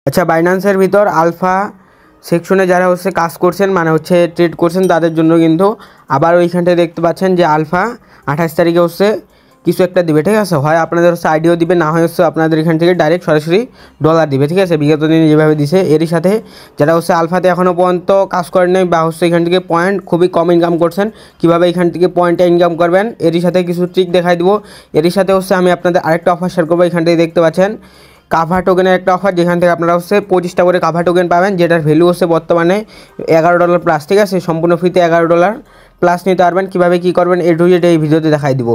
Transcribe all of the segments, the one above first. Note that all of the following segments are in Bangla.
আচ্ছা, বাইন্যান্সের ভিতর আলফা সেকশনে যারা হচ্ছে কাজ করছেন মানে হচ্ছে ট্রেড করছেন তাদের জন্য কিন্তু আবার ওইখানটায় দেখতে পাচ্ছেন যে আলফা 28 তারিখে হচ্ছে কিছু একটা দিবে, ঠিক আছে। হয় আপনাদের হচ্ছে আইডিও দিবে, না হয় হচ্ছে আপনাদের এখান থেকে ডাইরেক্ট সরাসরি ডলার দিবে, ঠিক আছে। বিগত দিনে যেভাবে দিছে। এরই সাথে যারা হচ্ছে আলফাতে এখনও পর্যন্ত কাজ করেন নাই বা হচ্ছে এখান থেকে পয়েন্ট খুবই কম ইনকাম করছেন, কীভাবে এখান থেকে পয়েন্টটা ইনকাম করবেন এরই সাথে কিছু ট্রিক দেখাই দেবো। এরই সাথে হচ্ছে আমি আপনাদের আরেকটা অফার শেয়ার করবো। এখান থেকে দেখতে পাচ্ছেন কাভা টোকেনের একটা অফার, যেখান থেকে আপনারা হচ্ছে 25টা করে কাভা টোকেন পাবেন, যেটার ভ্যালু হচ্ছে বর্তমানে $11 প্লাস, ঠিক আছে। সম্পূর্ণ ফ্রিতে $11 প্লাস নিতে পারবেন। কীভাবে কী করবেন এ টু জেড এই ভিডিওতে দেখাই দিব।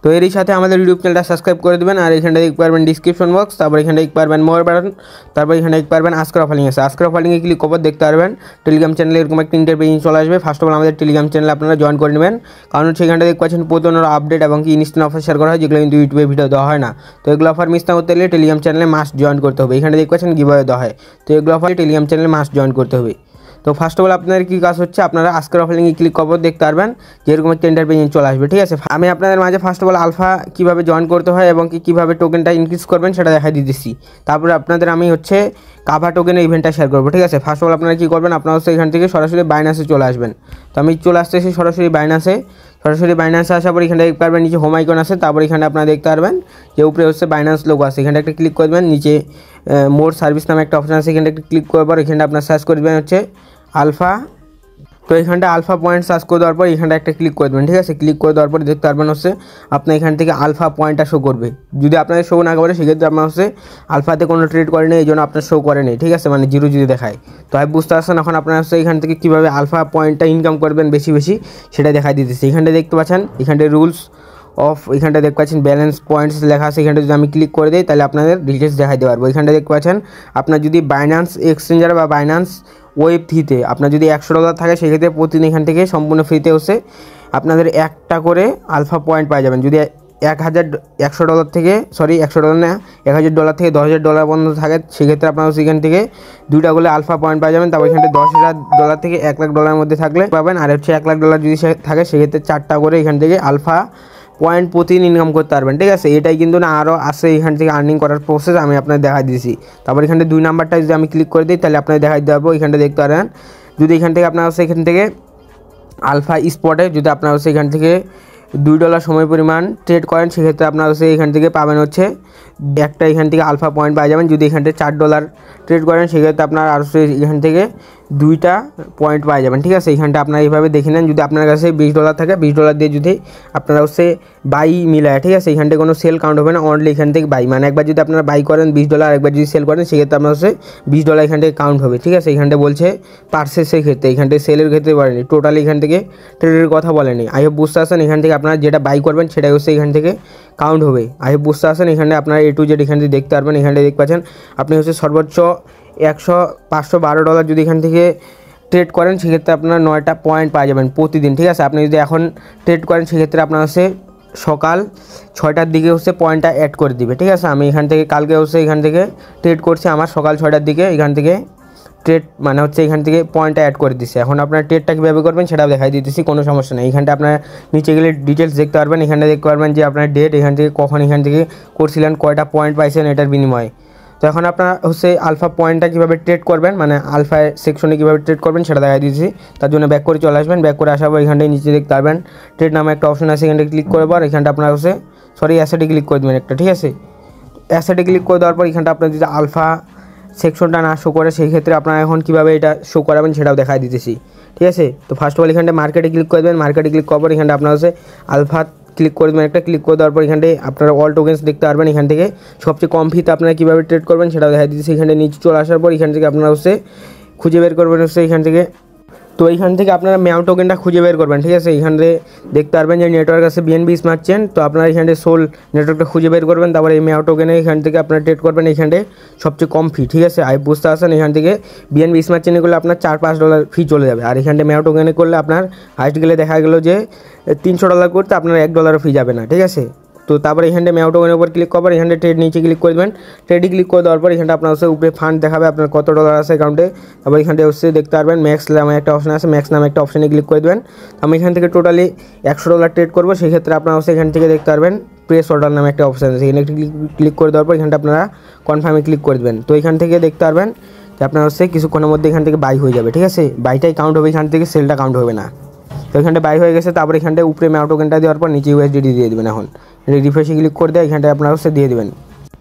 তো এরই সাথে আমাদের ইউটিউব চ্যানেলটা সাবস্ক্রাইব করে দেবেন। আর এখানটা দেখতে পারবেন ডিসক্রিপশন বক্স, তারপর এখানে দেখতে পারবেন মোর বাটন, তারপর এখানে দেখতে পারবেন আজকের অফারিং আছে। আজকের অফারিংয়ে ক্লিক করে দেখতে পারবেন টেলিগ্রাম চ্যানেলে এরকম একটা ইন্টারভিউ চলে আসবে। ফার্স্ট অফ অল আমাদের টেলিগ্রাম চ্যানেলে আপনারা জয়েন করে নেবেন, কারণ সেখানটা দেখতে পাচ্ছেন প্রতিদিনের আপডেট এবং কি ইনস্ট্যান্ট অফার শেয়ার করা হয়, যেগুলো কিন্তু ইউটিউবে ভিডিও দেওয়া হয় না। তো এগুলো অফার মিস না করতে হলে টেলিগ্রাম চ্যানেলে মাস্ট জয়েন করতে হবে। এখানে দেখতে পাচ্ছেন গিভঅ্যাওয়ে দেওয়া হয়, তো এগুলো অফার টেলিগ্রাম চ্যানেলে মাস্ট জয়েন করতে হবে। তো ফার্স্ট অফ অল আপনাদের কী কাজ হচ্ছে, আপনারা আজকের অফারিংয়ে ক্লিক করবো, দেখতে পারবেন যে এরকম একটা ইন্টারভিউ চলে আসবে, ঠিক আছে। আমি আপনাদের মাঝে ফার্স্ট অফ অল আলফা কীভাবে জয়েন করতে হয় এবং কীভাবে টোকেনটা ইনক্রিজ করবেন সেটা দেখাই দিতেছি। তারপরে আপনাদের আমি হচ্ছে কাভা টোকেনের ইভেন্টটা শেয়ার করবো, ঠিক আছে। ফার্স্ট অফ অল আপনারা কী করবেন, আপনারা হচ্ছে এখান থেকে সরাসরি বাইন্যান্সে চলে আসবেন। তো আমি চলে আসতেছি সরাসরি বাইন্যান্সে আসার পর এখানে দেখতে পারবেন নিচে হোম আইকন আছে, তারপর এখানে আপনারা দেখতে পারবেন যে উপরে হচ্ছে বাইন্যান্স লোগো আছে, এখানে একটা ক্লিক করবেন। নিচে মোর সার্ভিস নামে একটা অপশন আছে, এখানে একটা ক্লিক করার পর এখানে আপনার সার্চ করে দেবেন হচ্ছে আলফা। তো এখানটা আলফা পয়েন্ট সার্চ করে দেওয়ার পর এখানটা একটা ক্লিক করে দেবেন, ঠিক আছে। ক্লিক করে দেওয়ার পরে দেখতে পারবেন হচ্ছে আপনার এখান থেকে আলফা পয়েন্টটা শো করবে। যদি আপনাদের শো না করে সেক্ষেত্রে আপনার হচ্ছে আলফাতে কোনো ট্রেড করেনি, এই জন্য আপনার শো করেনি, ঠিক আছে, মানে জিরো যদি দেখায়। তো আমি বুঝতে পারছেন এখন আপনার হচ্ছে এখান থেকে কীভাবে আলফা পয়েন্টটা ইনকাম করবেন বেশি বেশি সেটা দেখাই দিতেছি। এখানটা দেখতে পাচ্ছেন এখানটা রুলস অফ, এখানটা দেখতে পাচ্ছেন ব্যালেন্স পয়েন্টস লেখা আছে। এখানটা যদি আমি ক্লিক করে দিই তাহলে আপনাদের ডিটেলস দেখাই দিতে পারবো। এখানটা দেখতে পাচ্ছেন আপনার যদি বাইন্যান্স এক্সচেঞ্জার বা বাইন্যান্স ওয়েব থ্রিতে আপনার যদি $100 থাকে, সেক্ষেত্রে প্রতিদিন এখান থেকে সম্পূর্ণ ফ্রিতে হচ্ছে আপনাদের একটা করে আলফা পয়েন্ট পাই যাবেন। যদি $100 থেকে $100 না $1000 থেকে $10,000 পর্যন্ত থাকে, সেক্ষেত্রে আপনারা সেখান থেকে 2টা করে আলফা পয়েন্ট পাই যাবেন। তারপর এখানে $10,000 থেকে $1,00,000 মধ্যে থাকলে পাবেন। আর হচ্ছে $1,00,000 যদি থাকে সেক্ষেত্রে 4টা করে এখান থেকে আলফা পয়েন্ট প্রতিদিন ইনকাম করতে পারবেন, ঠিক আছে। এটাই কিন্তু না আরও আছে এখান থেকে আর্নিং করার প্রসেস, আমি আপনাদের দেখাই দিয়েছি। তারপর এখানে 2 নাম্বারটা যদি আমি ক্লিক করে দিই তাহলে আপনাদের দেখাই দিতে পারবো। এখানটা দেখতে পারেন যদি এখান থেকে আপনারা হচ্ছে এখান থেকে আলফা স্পটে যদি আপনারা হচ্ছে এখান থেকে $2 সময় পরিমাণ ট্রেড করেন, সেক্ষেত্রে আপনারা হচ্ছে এখান থেকে পাবেন হচ্ছে একটা এখান থেকে আলফা পয়েন্ট পাই যাবেন। যদি এখান থেকে $4 ট্রেড করেন, সেক্ষেত্রে আপনার আর এখান থেকে 2টা পয়েন্ট পাই যাবেন, ঠিক আছে। এখানটা আপনারা এইভাবে দেখে নেন। যদি আপনার কাছে $20 থাকে, $20 দিয়ে যদি আপনারা হচ্ছে বাই মিলায়, ঠিক আছে, এখান থেকে কোনো সেল কাউন্ট হবে না, অনলি এখান থেকে বাই, মানে একবার যদি আপনারা বাই করেন $20, একবার যদি সেল করেন সেক্ষেত্রে আপনার হচ্ছে $20 এখান থেকে কাউন্ট হবে, ঠিক আছে। এখানটা বলছে পারচেসের ক্ষেত্রে, এখান থেকে সেলের ক্ষেত্রে বলেনি, টোটালি এখান থেকে ট্রেডের কথা বলেনি। আই হোপ বুঝতে আসেন। এখান থেকে আপনারা যেটা বাই করবেন সেটাই হচ্ছে এখান থেকে কাউন্ট হবে। আই হোপ বুঝতে আসেন। এখানে আপনারা এ টু জেড এখান থেকে দেখতে পারবেন। এখানে দেখতে পাচ্ছেন আপনি হচ্ছে সর্বোচ্চ $512 যদি এখান থেকে ট্রেড করেন, সেক্ষেত্রে আপনারা 9টা পয়েন্ট পাওয়া যাবেন প্রতিদিন, ঠিক আছে। আপনি যদি এখন ট্রেড করেন সেক্ষেত্রে আপনার হচ্ছে সকাল 6টার দিকে হচ্ছে পয়েন্টটা অ্যাড করে দিবে, ঠিক আছে। আমি এখান থেকে কালকে হচ্ছে এখান থেকে ট্রেড করছি, আমার সকাল 6টার দিকে এখান থেকে ট্রেড মানে হচ্ছে এখান থেকে পয়েন্টটা অ্যাড করে দিচ্ছে। এখন আপনার ট্রেডটা কীভাবে করবেন সেটাও দেখাই দিতেছি, কোনো সমস্যা নেই। এখানটা আপনার নিচে গেলে ডিটেলস দেখতে পারবেন। এখানে দেখতে পারবেন যে আপনার ডেট, এখান থেকে কখন এখান থেকে করছিলেন, কয়টা পয়েন্ট পাইছেন এটার বিনিময়ে। তো এখন আপনারা হচ্ছে আলফা পয়েন্টটা কীভাবে ট্রেড করবেন, মানে আলফা সেকশনে কীভাবে ট্রেড করবেন সেটা দেখাই দিয়েছি। তার জন্য ব্যাক করে চলে আসবেন। ব্যাক করে আসার পর এখানটায় নিচে দেখতে পারবেন ট্রেড নামে একটা অপশন আছে, এখানটা ক্লিক করে পর এখানটা আপনারা হচ্ছে অ্যাসেটে ক্লিক করে দেবেন একটা, ঠিক আছে। অ্যাসেটে ক্লিক করে দেওয়ার পর এখানটা আপনার যদি আলফা সেকশনটা না শো করে, সেই ক্ষেত্রে আপনারা এখন কীভাবে এটা শো করাবেন সেটাও দেখাই দিতেছি, ঠিক আছে। তো ফার্স্ট অফ অল এখানটা মার্কেটে ক্লিক করে দেবেন। মার্কেটে ক্লিক করার পর এখানটা আপনার হচ্ছে আলফা ক্লিক করে দেবেন একটা। ক্লিক করে দেওয়ার পর এখানটায় আপনারা অল টোকেন্স দেখতে পারবেন। এখান থেকে সবচেয়ে কম ফিতে আপনারা কীভাবে ট্রেড করবেন সেটাও দেখাই দিতেছি। এখানে নিচে চলে আসার পর এখান থেকে আপনারা হচ্ছে খুঁজে বের করবেন হচ্ছে এখান থেকে, তো এইখান থেকে আপনারা ম্যাও টোকেনটা খুঁজে বের করবেন, ঠিক আছে। এখানে দেখতে পারবেন যে নেটওয়ার্ক আছে বিএনবি স্মার্ট চেন, তো আপনারা এখানে সোল নেটওয়ার্কটা খুঁজে বের করবেন। তারপরে এই ম্যাও টোকেনে এখান থেকে আপনারা ট্রেড করবেন এখানে সবচেয়ে কম ফি, ঠিক আছে। আই বুঝতে আসেন। এখান থেকে বিএনবি স্মার্ট চেনে করলে আপনার $4-5 ফি চলে যাবে, আর এখানে ম্যাও টোকেনে করলে আপনার হাইস্ট গেলে দেখা গেলো যে $300 করতে আপনার $1 ফি যাবে না, ঠিক আছে। তো তারপরে এখানে ম্যাও টোকেনের উপর ক্লিক করার পর এখানে ট্রেড নিচে ক্লিক করে দেবেন। ট্রেডে ক্লিক করে দেওয়ার পর এখানটা আপনার হচ্ছে উপরে ফান্ড দেখাবে আপনার কত ডলার আছে অ্যাকাউন্টে। তারপর এখানটা হচ্ছে দেখতে পারবেন ম্যাক্স নামে একটা অপশন আছে, ম্যাক্স নামে একটা অপশানে ক্লিক করে দেবেন। আমি এখান থেকে টোটালি $100 ট্রেড করবো, সেক্ষেত্রে আপনারা হচ্ছে এখান থেকে দেখতে পারবেন প্রেস অর্ডার নামে একটা অপশান আছে, এখানে একটু ক্লিক করে দেওয়ার পর এখানটা আপনারা কনফার্মে ক্লিক করে দেবেন। তো এখান থেকে দেখতে পারবেন যে আপনার হচ্ছে কিছুক্ষণের মধ্যে এখান থেকে বাই হয়ে যাবে, ঠিক আছে। বাইটাই কাউন্ট হবে, এখান থেকে সেলটা কাউন্ট হবে না। তো এখানটা বাই হয়ে গেছে, তারপর এখানটা উপরে ম্যাও টোকেনটা দেওয়ার পর নিচে USDT দিয়ে দেবেন। এখন রিফ্রেশে ক্লিক করে দেয়, এখানটা আপনারা হচ্ছে দিয়ে দেবেন।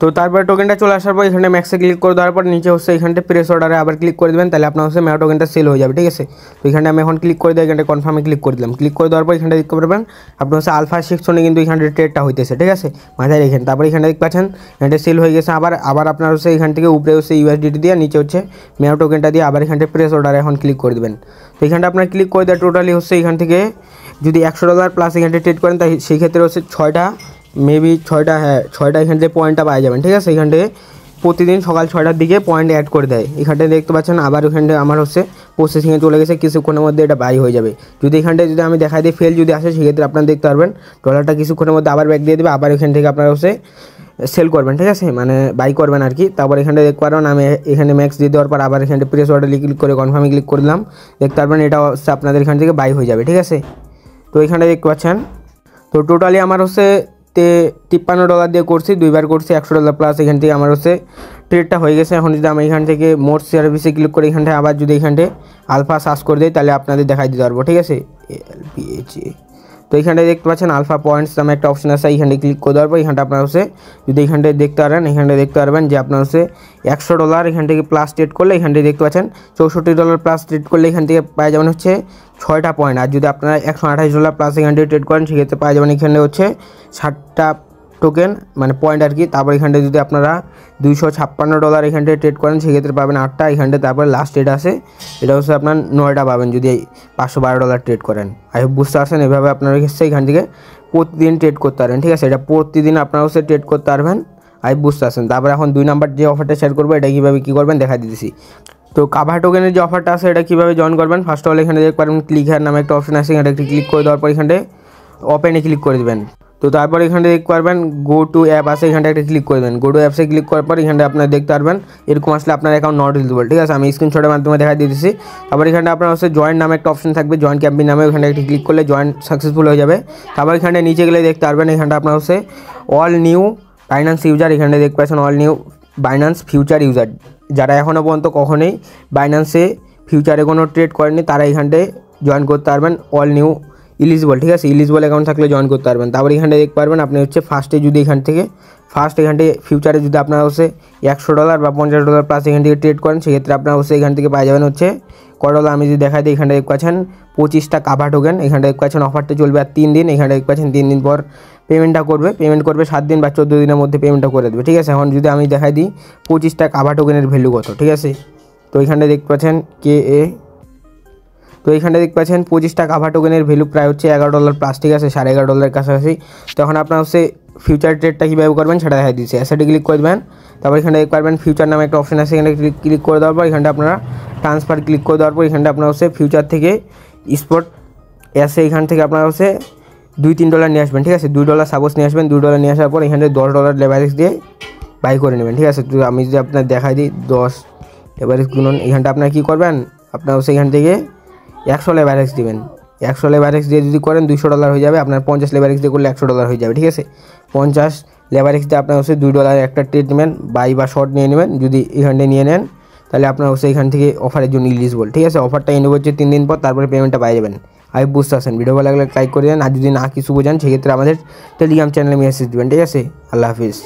তো তারপরে টোকেনটা চলে আসার পর এখানে ম্যাক্সে ক্লিক করে দেওয়ার পর নিচে হচ্ছে এখানটা প্রেস অর্ডারে আবার ক্লিক করে দেবেন, তাহলে আপনার হচ্ছে ম্যাও টোকেনটা সেল হয়ে যাবে, ঠিক আছে। তো এখানটা আমি এখন ক্লিক করে দিই, এখানটা কনফার্মে ক্লিক করে দিলাম। ক্লিক করে দেওয়ার পর এখানটা দেখতে পারবেন আপনার হচ্ছে আলফা সেকশনে কিন্তু এখানটা ট্রেডটা হইতেছে, ঠিক আছে, মাথায় রেখেন। তারপর এখানটা দেখতে পাচ্ছেন এখানটা সেল হয়ে গেছে। আবার আপনার হচ্ছে এখান থেকে উপরে হচ্ছে USDT দিয়ে নিচে হচ্ছে ম্যাও টোকেনটা দিয়ে আবার এখানটা প্রেস অর্ডারে এখন ক্লিক করে দেবেন। তো এখানটা আপনার ক্লিক করে দেওয়া টোটালি হচ্ছে এখান থেকে যদি $100 প্লাস এখানটা ট্রেড করেন, তাই সেই ক্ষেত্রে হচ্ছে 6টা এখান থেকে পয়েন্টটা পাওয়া যাবেন, ঠিক আছে। এখান থেকে প্রতিদিন সকাল 6টার দিকে পয়েন্ট অ্যাড করে দেয়। এখানটায় দেখতে পাচ্ছেন আবার ওখানটায় আমার হচ্ছে প্রসেসিংয়ে চলে গেছে, কিছুক্ষণের মধ্যে এটা বাই হয়ে যাবে। যদি এখানটায় যদি আমি দেখাই দিই ফেল যদি আসে, সেক্ষেত্রে আপনারা দেখতে পারবেন ডলারটা কিছুক্ষণের মধ্যে আবার ব্যাক দিয়ে দেবে, আবার এখান থেকে আপনারা হচ্ছে সেল করবেন, ঠিক আছে, মানে বাই করবেন আর কি। তারপর এখানে দেখতে পারবেন আমি এখানে ম্যাক্স দিয়ে দেওয়ার পর আবার এখানে প্রেস অর্ডারে ক্লিক করে কনফার্মে ক্লিক করে দিলাম। দেখতে পারবেন এটা হচ্ছে আপনাদের এখান থেকে বাই হয়ে যাবে, ঠিক আছে। তো এখানে দেখতে পাচ্ছেন তো টোটালি আমার হচ্ছে $53 দিয়ে করছি, 2বার করছি $100 প্লাস এখান থেকে আমার হচ্ছে ট্রেডটা হয়ে গেছে। এখন যদি আমি এখান থেকে মোর সার্ভিসে ক্লিক করে এখানটায় আবার যদি এখানটায় আলফা সার্চ করে দিই, তাহলে আপনাদের দেখাই দিতে পারবো, ঠিক আছে। LPHA তো এখানটায় দেখতে পাচ্ছেন আলফা পয়েন্টস নামে একটা অপশন আছে, এখানে ক্লিক করে দেওয়ার পর এখানটা আপনার হচ্ছে যদি এখানটায় দেখতে পারেন, এখানটায় দেখতে পারবেন যে আপনার হচ্ছে $100 এখান থেকে প্লাস ট্রেড করলে এখানটায় দেখতে পাচ্ছেন $64 প্লাস ট্রেড করলে এখান থেকে পাওয়া যাবেন হচ্ছে 6টা পয়েন্ট। আর যদি আপনারা $128 প্লাস এখান থেকে ট্রেড করেন, সেক্ষেত্রে পাওয়া যাবেন এখানে হচ্ছে 60টা টোকেন মানে পয়েন্ট আর কি। তারপর এখানটায় যদি আপনারা $256 এখান থেকে ট্রেড করেন, সেক্ষেত্রে পাবেন 8টা এখানটায়। তারপর লাস্ট ট্রেড আছে, এটা হচ্ছে আপনার 9টা পাবেন যদি $512 ট্রেড করেন। আই বুঝতে পারছেন, এভাবে আপনারা হচ্ছে এখান থেকে প্রতিদিন ট্রেড করতে পারবেন, ঠিক আছে। এটা প্রতিদিন আপনারা হচ্ছে ট্রেড করতে পারবেন, আই বুঝতে পারছেন। তারপর এখন 2 নাম্বার যে অফারটা শেয়ার করবো, এটা কীভাবে কী করবেন দেখা দিতেছি। তো কাভা টোকেনের যে অফারটা আছে এটা কীভাবে জয়েন করবেন, ফার্স্ট অল এখানে দেখতে পারবেন ক্লিক হেয়ার নামে একটা অপশন আছে, এখানে একটি ক্লিক করে দেওয়ার পর এখানে ওপেনে ক্লিক করে দেবেন। তো তারপর এখানে দেখতে পারবেন গো টু অ্যাপ আছে, এখানটা একটা ক্লিক করে দেবেন। গো টু অ্যাপসে ক্লিক করার পর এখানটা আপনারা দেখতে পারবেন এরকম আসলে আপনার অ্যাকাউন্ট নট এলিজিবল, ঠিক আছে। আমি স্ক্রিনশটের মাধ্যমে দেখা দিতেছি। তারপর এখানটা আপনার হচ্ছে জয়েন নামে একটা অপশন থাকবে, জয়েন ক্যাম্পেইন নামে, ওখানে একটি ক্লিক করলে জয়েন সাকসেসফুল হয়ে যাবে। তারপর এখানে নিচে গেলে দেখতে পারবেন এখানটা আপনার হচ্ছে অল নিউ বাইন্যান্স ইউজার, এখানে দেখতে পাচ্ছেন all new Binance future user, যারা এখনও পর্যন্ত কখনোই বাইন্যান্সে ফিউচারে কোনো ট্রেড করেনি, তারা এখানটায় জয়েন করতে পারবেন। অল নিউ ইলিজিবল, ঠিক আছে, ইলিজিবল অ্যাকাউন্ট থাকলে জয়েন করতে পারবেন। তারপর এখানটায় দেখতে পারবেন আপনি হচ্ছে ফার্স্টে যদি এখানটায় ফিউচারে যদি আপনার হচ্ছে $100 বা $50 প্লাস এখান থেকে ট্রেড করেন, সেক্ষেত্রে আপনার হচ্ছে এখান থেকে পাই যাবেন হচ্ছে $1 আমি যদি দেখাই দিই, এখানটা দেখতে পাচ্ছেন 25টা কাভা টোকেন, এখানটা দেখতে পাচ্ছেন অফারটা চলবে আর 3 দিন। এখানটা দেখতে পাচ্ছেন 3 দিন পর পেমেন্ট করবে 7 দিন বা 14 দিনের মধ্যে পেমেন্টটা করে দেবে, ঠিক আছে। এখন যদি আমি দেখাই দিই 25টা কাভা টোকেনের ভ্যালু কত, ঠিক আছে। তো এখানটা দেখতে পাচ্ছেন তো এখানটা দেখতে পাচ্ছেন 25টা কাভা টোকেনের ভ্যালু প্রায় হচ্ছে $11 প্লাস, ঠিক আছে, $11.5 কাছাকাছি। তখন আপনার হচ্ছে ফিউচার ট্রেডটা কীভাবে করবেন সেটা দেখা দিচ্ছে। অ্যাসেটে ক্লিক করে দেবেন, তারপর এখানে দেখতে পারবেন ফিউচার নামে একটা অপশন আছে, এখানে ক্লিক করে দেওয়ার পর এখানটা আপনারা ট্রান্সফার ক্লিক করে দেওয়ার পর এখানটা আপনার হচ্ছে ফিউচার থেকে স্পট এসে এখান থেকে আপনার হচ্ছে $2-3 নিয়ে আসবেন, ঠিক আছে। $2 সাপোজ নিয়ে আসবেন, $2 নিয়ে আসার পর এখানে $10 লেভারেজ দিয়ে বাই করে নেবেন, ঠিক আছে। তো আমি যদি আপনার দেখাই দিই 10 লেভারেজ গুণন, এখানটা আপনার কী করবেন, আপনার হচ্ছে এখান থেকে 100 লেভারেজ দেবেন। 100 লেভারেজ দিয়ে যদি করেন $200 হয়ে যাবে, আপনার 50 লেভারেজ দিয়ে করলে $100 হয়ে যাবে, ঠিক আছে। 50 লেভারেজ দিয়ে আপনার হচ্ছে $2 একটা ট্রেড নেবেন, বাই বা শর্ট নিয়ে নেবেন। যদি এখানটা নিয়ে নেন তাহলে আপনার হচ্ছে এখান থেকে অফারের জন্য ইলিজিবল, ঠিক আছে। অফারটা এনে হচ্ছে 3 দিন পর, তারপরে পেমেন্টটা পাই যাবেন। আমি বুঝতে পারছেন, ভিডিও ভালো লাগলে লাইক করে দেন, আর যদি না কিছু বোঝেন সেক্ষেত্রে আমাদের টেলিগ্রাম চ্যানেলে মেসেজ দেবেন, ঠিক আছে। আল্লাহ হাফিজ।